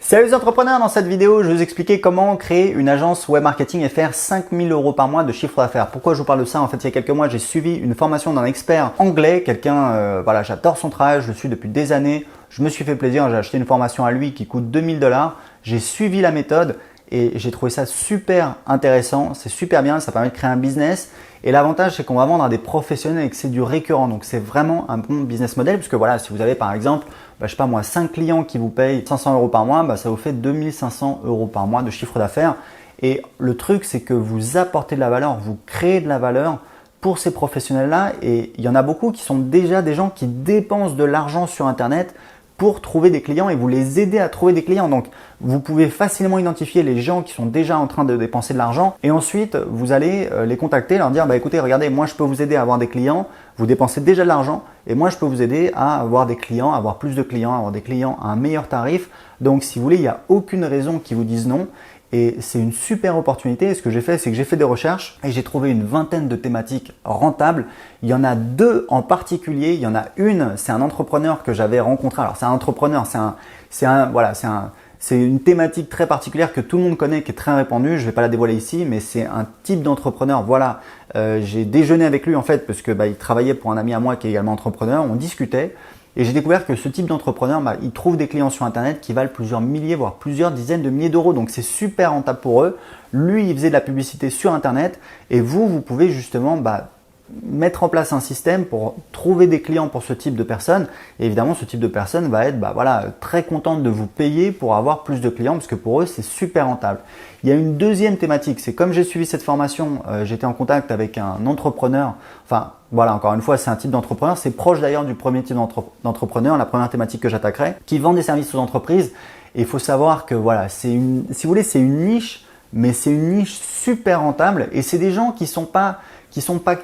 Salut les entrepreneurs, dans cette vidéo, je vais vous expliquer comment créer une agence web marketing et faire 5000 € par mois de chiffre d'affaires. Pourquoi je vous parle de ça? En fait, il y a quelques mois, j'ai suivi une formation d'un expert anglais, voilà, j'adore son travail, je le suis depuis des années, je me suis fait plaisir, j'ai acheté une formation à lui qui coûte 2000 $, j'ai suivi la méthode et j'ai trouvé ça super intéressant, c'est super bien, ça permet de créer un business. Et l'avantage, c'est qu'on va vendre à des professionnels et que c'est du récurrent. Donc, c'est vraiment un bon business model puisque voilà, si vous avez par exemple, je sais pas moi, 5 clients qui vous payent 500 € par mois, ça vous fait 2500 € par mois de chiffre d'affaires. Et le truc, c'est que vous apportez de la valeur, vous créez de la valeur pour ces professionnels-là. Et il y en a beaucoup qui sont déjà des gens qui dépensent de l'argent sur Internet pour trouver des clients et vous les aidez à trouver des clients. Donc, vous pouvez facilement identifier les gens qui sont déjà en train de dépenser de l'argent et ensuite, vous allez les contacter, leur dire écoutez, regardez, moi, je peux vous aider à avoir des clients. Vous dépensez déjà de l'argent et moi, je peux vous aider à avoir des clients, à avoir plus de clients, à avoir des clients à un meilleur tarif. Donc, si vous voulez, il n'y a aucune raison qu'ils vous disent non. Et c'est une super opportunité. Et ce que j'ai fait, c'est que j'ai fait des recherches et j'ai trouvé une vingtaine de thématiques rentables. Il y en a deux en particulier. Il y en a une, c'est un entrepreneur que j'avais rencontré. Alors, c'est un entrepreneur, c'est une thématique très particulière que tout le monde connaît, qui est très répandue. Je ne vais pas la dévoiler ici, mais c'est un type d'entrepreneur. Voilà, j'ai déjeuné avec lui en fait parce que il travaillait pour un ami à moi qui est également entrepreneur. On discutait. Et j'ai découvert que ce type d'entrepreneur, il trouve des clients sur Internet qui valent plusieurs milliers, voire plusieurs dizaines de milliers d'euros. Donc, c'est super rentable pour eux. Lui, il faisait de la publicité sur Internet et vous pouvez justement mettre en place un système pour trouver des clients pour ce type de personnes. Et évidemment, ce type de personne va être très contente de vous payer pour avoir plus de clients parce que pour eux, c'est super rentable. Il y a une deuxième thématique, c'est comme j'ai suivi cette formation, j'étais en contact avec un entrepreneur. Enfin, voilà, encore une fois, c'est un type d'entrepreneur. C'est proche d'ailleurs du premier type d'entrepreneur, la première thématique que j'attaquerai, qui vend des services aux entreprises. Et il faut savoir que voilà, si vous voulez, c'est une niche, mais c'est une niche super rentable. Et c'est des gens qui sont pas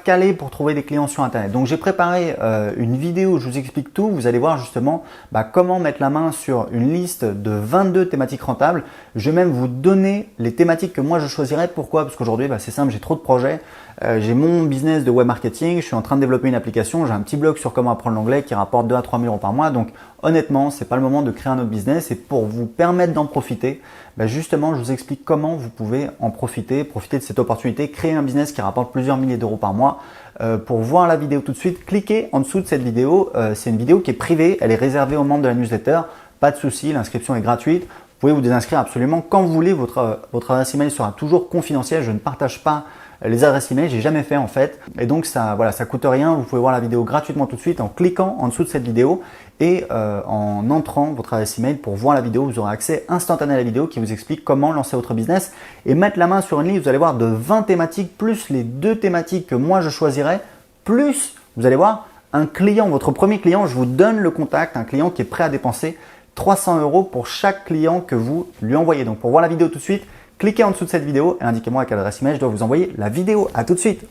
calés pour trouver des clients sur Internet. Donc, j'ai préparé une vidéo où je vous explique tout. Vous allez voir justement comment mettre la main sur une liste de 22 thématiques rentables. Je vais même vous donner les thématiques que moi je choisirais. Pourquoi? Parce qu'aujourd'hui, c'est simple, j'ai trop de projets. J'ai mon business de web marketing, je suis en train de développer une application, j'ai un petit blog sur comment apprendre l'anglais qui rapporte 2 à 3 000 € par mois. Donc honnêtement, ce n'est pas le moment de créer un autre business et pour vous permettre d'en profiter, justement, je vous explique comment vous pouvez en profiter de cette opportunité, créer un business qui rapporte plusieurs milliers d'euros par mois. Pour voir la vidéo tout de suite, cliquez en dessous de cette vidéo. C'est une vidéo qui est privée, elle est réservée aux membres de la newsletter. Pas de souci, l'inscription est gratuite. Vous pouvez vous désinscrire absolument quand vous voulez. Votre adresse email sera toujours confidentielle. Je ne partage pas les adresses email, j'ai jamais fait en fait. Et donc ça coûte rien. Vous pouvez voir la vidéo gratuitement tout de suite en cliquant en dessous de cette vidéo et en entrant votre adresse email pour voir la vidéo. Vous aurez accès instantané à la vidéo qui vous explique comment lancer votre business et mettre la main sur une liste. Vous allez voir de 20 thématiques plus les 2 thématiques que moi je choisirais, plus vous allez voir un client, votre premier client, je vous donne le contact, un client qui est prêt à dépenser 300 € pour chaque client que vous lui envoyez. Donc pour voir la vidéo tout de suite, cliquez en dessous de cette vidéo et indiquez-moi à quelle adresse email je dois vous envoyer la vidéo. À tout de suite.